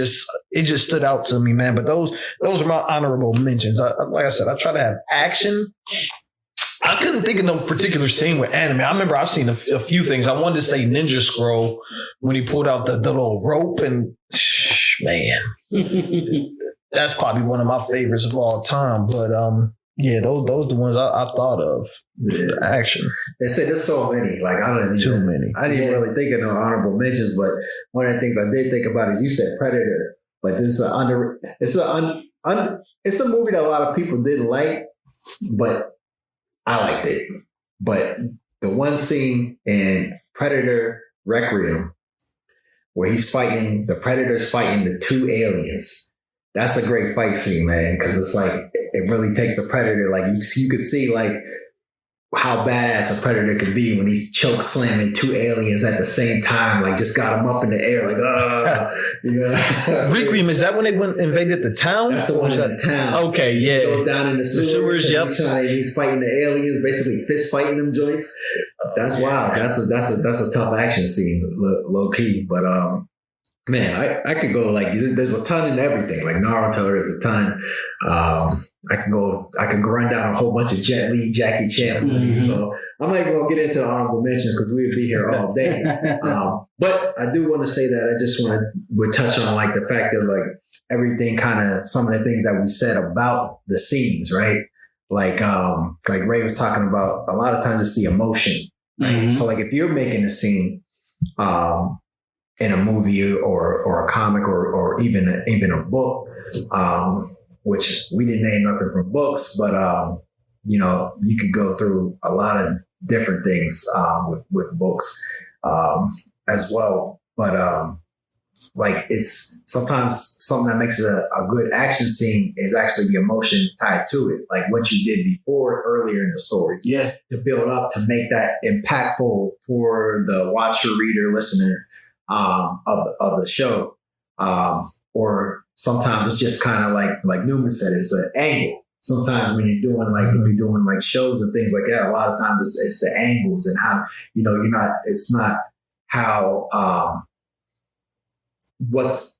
It just stood out to me, man. But those are my honorable mentions. Like I said, I try to have action. I couldn't think of no particular scene with anime. I remember I've seen a few things. I wanted to say Ninja Scroll when he pulled out the little rope and man, that's probably one of my favorites of all time. But yeah, those are the ones I thought of. Yeah. Action. They said there's so many. Like I didn't really think of no honorable mentions. But one of the things I did think about is you said Predator, but it's a movie that a lot of people didn't like, but I liked it. But the one scene in Predator Requiem where the Predator's fighting the two aliens. That's a great fight scene, man, because it's like it really takes the Predator. Like you could see like how badass a Predator could be when he's choke slamming two aliens at the same time. Like just got them up in the air, like Requiem, is that when they invaded the town? That's the one in the town. Okay, yeah. He goes down in the sewers. Yep. He's fighting the aliens, basically fist fighting them joints. That's wild. That's a tough action scene, low key. But man, I could go like there's a ton in everything. Like Naruto, there's a ton. I can go run down a whole bunch of Jet Li, Jackie Chan movies. So I'm not even gonna get into the honorable mentions because we would be here all day. But I do want to say that I just would touch on like the fact of like everything kind of some of the things that we said about the scenes, right? Like Ray was talking about, a lot of times it's the emotion. Right? So like if you're making a scene in a movie or a comic or even a book, which we didn't name nothing from books, but you could go through a lot of different things with books as well. But like it's sometimes something that makes it a good action scene is actually the emotion tied to it, like what you did before earlier in the story. Yeah, to build up to make that impactful for the watcher, reader, listener of the show. Or sometimes it's just kind of like Newman said, it's an angle. Sometimes when you're doing if you're doing like shows and things like that, a lot of times it's the angles and how, it's not how, what's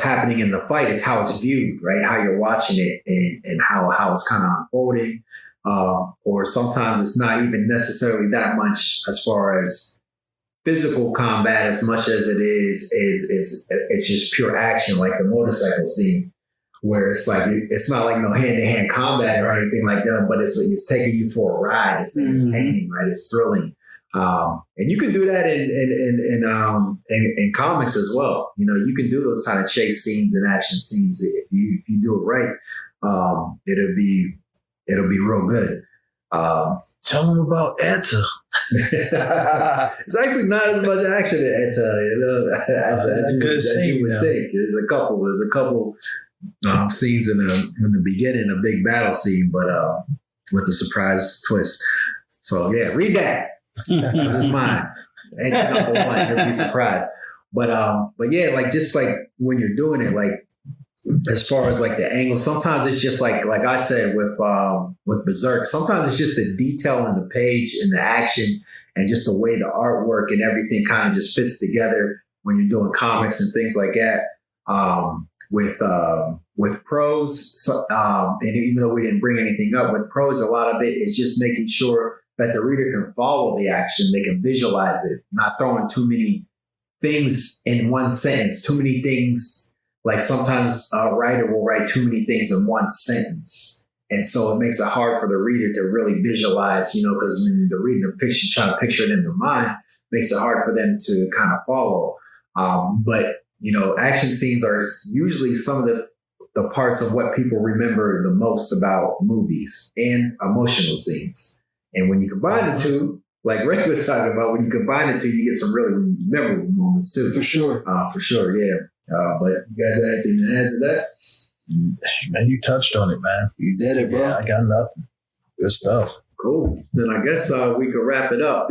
happening in the fight. It's how it's viewed, right? How you're watching it and how it's kind of unfolding. Or sometimes it's not even necessarily that much as far as physical combat as much as it is it's just pure action, like the motorcycle scene where it's like it's not like no hand-to-hand combat or anything like that, but it's taking you for a ride. It's entertaining, right? It's thrilling. And you can do that in comics as well. You can do those kind of chase scenes and action scenes if you do it right. It'll be real good. Tell them about Etta. It's actually not as much action in Etta, as you would think. There's a couple scenes in the beginning, a big battle scene, but with a surprise twist. So yeah, read that. This is mine. Etta number 1. You'll be surprised. But yeah, like just like when you're doing it, like as far as like the angle, sometimes it's just like I said with Berserk, sometimes it's just the detail in the page and the action and just the way the artwork and everything kind of just fits together when you're doing comics and things like that. With prose, and even though we didn't bring anything up, with prose, a lot of it is just making sure that the reader can follow the action, they can visualize it, not throwing too many things in one sentence, too many things. Like sometimes a writer will write too many things in one sentence. And so it makes it hard for the reader to really visualize, because when they're reading the picture, trying to picture it in their mind, makes it hard for them to kind of follow. But action scenes are usually some of the parts of what people remember the most about movies and emotional scenes. And when you combine the two, like Rick was talking about, when you combine the two, you get some really memorable moments too. For sure. Yeah. But you guys have anything to add to that? Man, you touched on it, man. You did it, bro. Yeah, I got nothing. Good stuff. Cool. Then I guess we could wrap it up.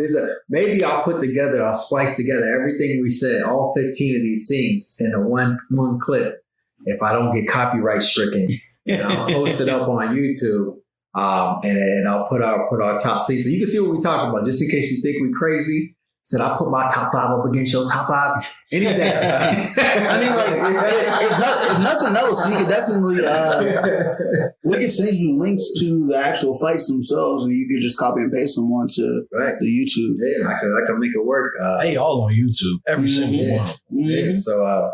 Maybe I'll splice together everything we said, all 15 of these scenes in a one clip. If I don't get copyright stricken, and I'll post it up on YouTube. And I'll put our top scenes so you can see what we're talking about. Just in case you think we're crazy, said I'll put my top 5 up against your top 5 any day. I mean, like if nothing else, we could definitely we could send you links to the actual fights themselves, and you could just copy and paste them onto the YouTube. Yeah, I can make it work. They all on YouTube, every single one. Yeah, so,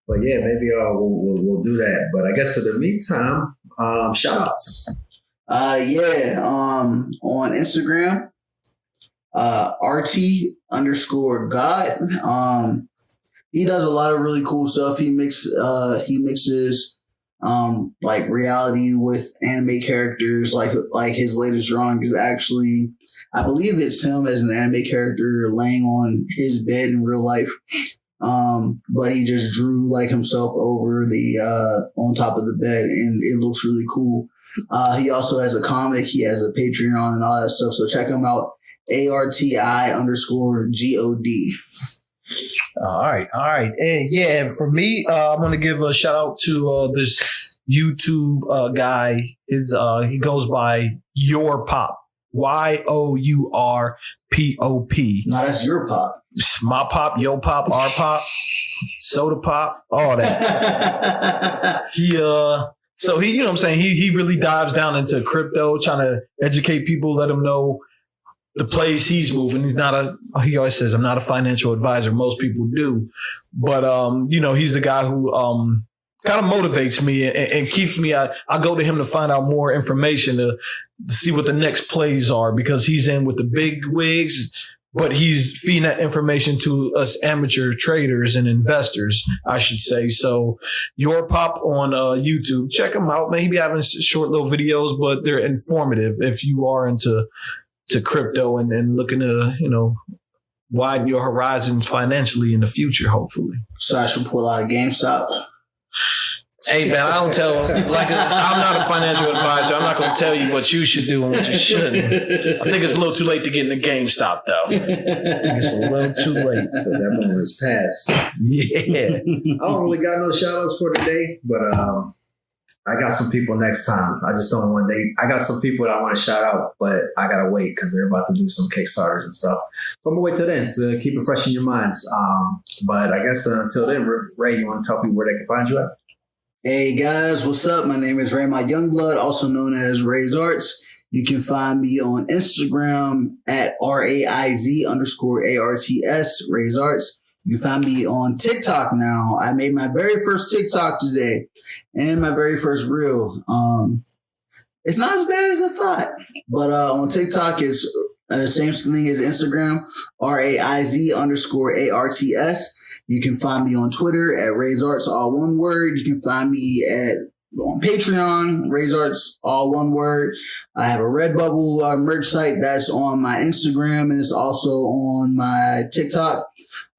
but yeah, maybe we'll do that. But I guess in the meantime, shout outs. On Instagram, RT_God. He does a lot of really cool stuff. He mixes like reality with anime characters. Like his latest drawing is actually, I believe it's him as an anime character laying on his bed in real life. But he just drew like himself over the on top of the bed, and it looks really cool. He also has a comic. He has a Patreon and all that stuff. So check him out. ARTI_GOD. All right. And yeah, for me, I'm gonna give a shout out to this YouTube guy. He goes by Your Pop. YOURPOP. No, that's your pop. My pop, yo pop, our pop, soda pop, all that. So he, you know what I'm saying? He really dives down into crypto, trying to educate people, let them know the place he's moving. He always says, I'm not a financial advisor. Most people do. But, he's the guy who, kind of motivates me and keeps me. I go to him to find out more information to see what the next plays are, because he's in with the big wigs, but he's feeding that information to us amateur traders and investors, I should say. So Your Pop on YouTube, check him out. Maybe having short little videos, but they're informative if you are into crypto and looking to, widen your horizons financially in the future, hopefully. So I should pull out a GameStop. Hey man, I'm not a financial advisor. I'm not going to tell you what you should do and what you shouldn't. I think it's a little too late to get into GameStop, though. I think it's a little too late. So that moment is past. Yeah. I don't really got no shout outs for today, but I got some people next time. I just don't want I got some people that I want to shout out, but I got to wait because they're about to do some Kickstarters and stuff. So I'm going to wait till then to keep it fresh in your minds. But I guess until then, Ray, you want to tell people where they can find you at? Hey guys, what's up? My name is Raymond Youngblood, also known as Ray's Arts. You can find me on Instagram at RAIZ_ARTS, Ray's Arts. You can find me on TikTok now. I made my very first TikTok today and my very first reel. It's not as bad as I thought, but on TikTok it's the same thing as Instagram, RAIZ_ARTS. You can find me on Twitter at Ray's Arts, all one word. You can find me on Patreon, Ray's Arts, all one word. I have a Redbubble merch site that's on my Instagram, and it's also on my TikTok.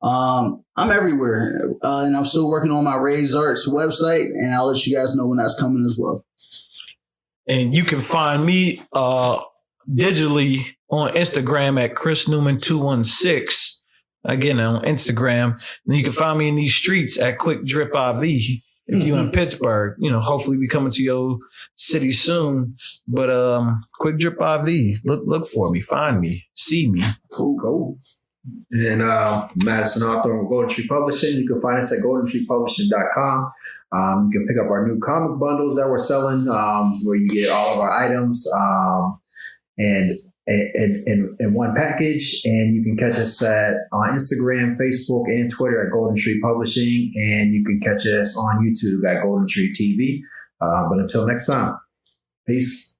I'm everywhere, and I'm still working on my Ray's Arts website, and I'll let you guys know when that's coming as well. And you can find me digitally on Instagram at Chris Newman 216. Again, on Instagram. And you can find me in these streets at Quick Drip IV. If you're in Pittsburgh, hopefully we coming to your city soon. But Quick Drip IV, look for me, find me, see me. Cool. And Madison Author on Golden Tree Publishing. You can find us at goldentreepublishing.com. You can pick up our new comic bundles that we're selling, where you get all of our items and in one package. And you can catch us on Instagram, Facebook, and Twitter at Golden Tree Publishing. And you can catch us on YouTube at Golden Tree TV. But until next time, peace.